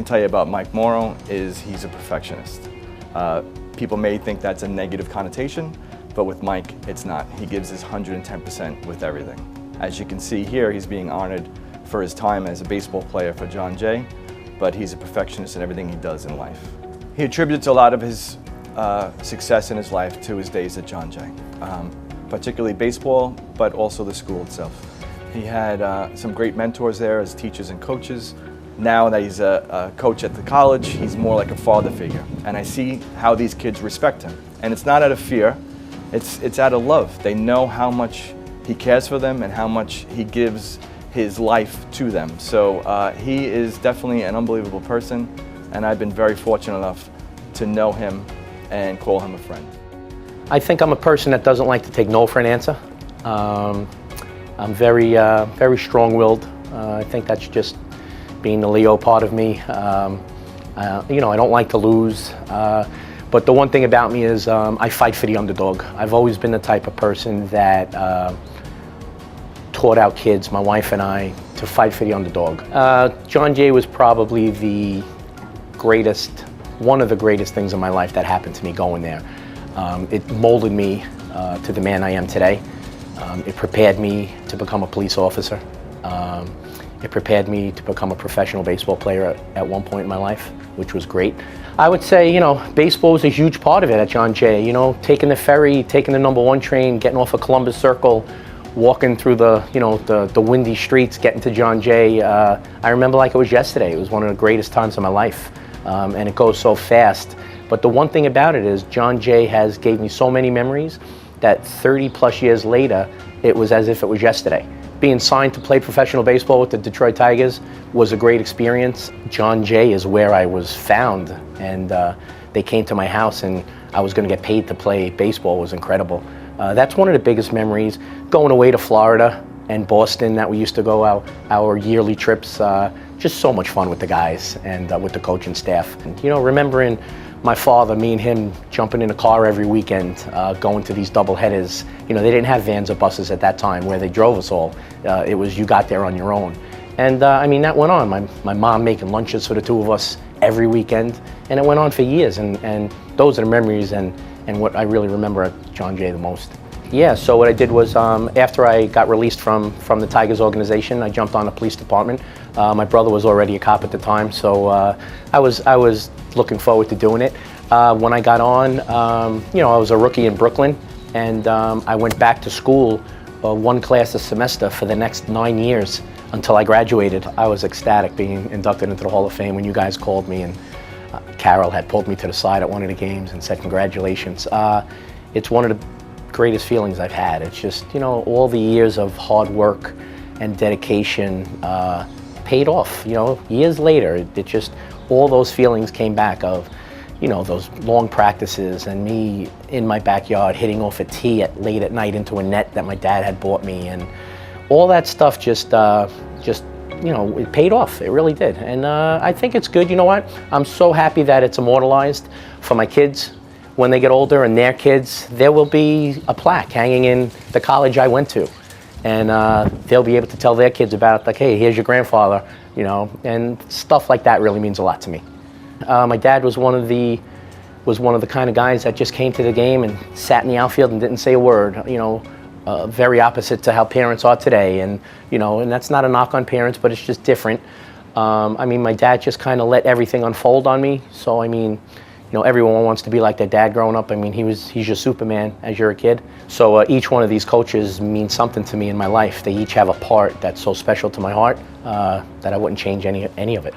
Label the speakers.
Speaker 1: can tell you about Mike Mauro is he's a perfectionist. People may think that's a negative connotation, but with Mike, it's not. He gives his 110% with everything. As you can see here, he's being honored for his time as a baseball player for John Jay, but he's a perfectionist in everything he does in life. He attributes a lot of his success in his life to his days at John Jay, particularly baseball, but also the school itself. He had some great mentors there as teachers and coaches. Now that he's a coach at the college, he's more like a father figure. And I see how these kids respect him. And it's not out of fear, it's out of love. They know how much he cares for them and how much he gives his life to them. So he is definitely an unbelievable person, and I've been very fortunate enough to know him and call him a friend.
Speaker 2: I think I'm a person that doesn't like to take no for an answer. I'm very strong-willed. I think that's just being the Leo part of me. You know, I don't like to lose. But the one thing about me is I fight for the underdog. I've always been the type of person that taught our kids, my wife and I, to fight for the underdog. John Jay was probably the greatest, one of the greatest things in my life that happened to me going there. It molded me to the man I am today. It prepared me to become a police officer. It prepared me to become a professional baseball player at one point in my life, which was great. I would say, you know, baseball was a huge part of it at John Jay. You know, taking the ferry, taking the #1 train, getting off of Columbus Circle, walking through the, you know, the windy streets, getting to John Jay. I remember like it was yesterday. It was one of the greatest times of my life, and it goes so fast. But the one thing about it is John Jay has gave me so many memories that 30+ years later, it was as if it was yesterday. Being signed to play professional baseball with the Detroit Tigers was a great experience. John Jay is where I was found, and they came to my house and I was going to get paid to play baseball. It was incredible. That's one of the biggest memories. Going away to Florida and Boston, that we used to go our yearly trips. Just so much fun with the guys and with the coaching staff. And, you know, remembering my father, me and him jumping in a car every weekend, going to these double headers. You know, they didn't have vans or buses at that time where they drove us all. It was you got there on your own. And I mean, that went on. My mom making lunches for the two of us every weekend, and it went on for years. And those are the memories and what I really remember at John Jay the most. Yeah, so what I did was after I got released from the Tigers organization, I jumped on the police department. My brother was already a cop at the time, so I was looking forward to doing it. When I got on, you know, I was a rookie in Brooklyn, and I went back to school one class a semester for the next 9 years until I graduated. I was ecstatic being inducted into the Hall of Fame when you guys called me, and Carol had pulled me to the side at one of the games and said congratulations. It's one of the greatest feelings I've had. It's just, you know, all the years of hard work and dedication paid off. You know, years later, it just, all those feelings came back of, you know, those long practices and me in my backyard hitting off a tee late at night into a net that my dad had bought me, and all that stuff just you know, it paid off. It really did. And I think it's good. You know what? I'm so happy that it's immortalized for my kids. When they get older and their kids, there will be a plaque hanging in the college I went to. And they'll be able to tell their kids about, like, hey, here's your grandfather, you know, and stuff like that really means a lot to me. My dad was one of the kind of guys that just came to the game and sat in the outfield and didn't say a word, you know, very opposite to how parents are today. And, you know, and that's not a knock on parents, but it's just different. I mean, my dad just kind of let everything unfold on me. So, I mean, you know, everyone wants to be like their dad growing up. I mean, he's your Superman as you're a kid. So each one of these coaches means something to me in my life. They each have a part that's so special to my heart that I wouldn't change any of it.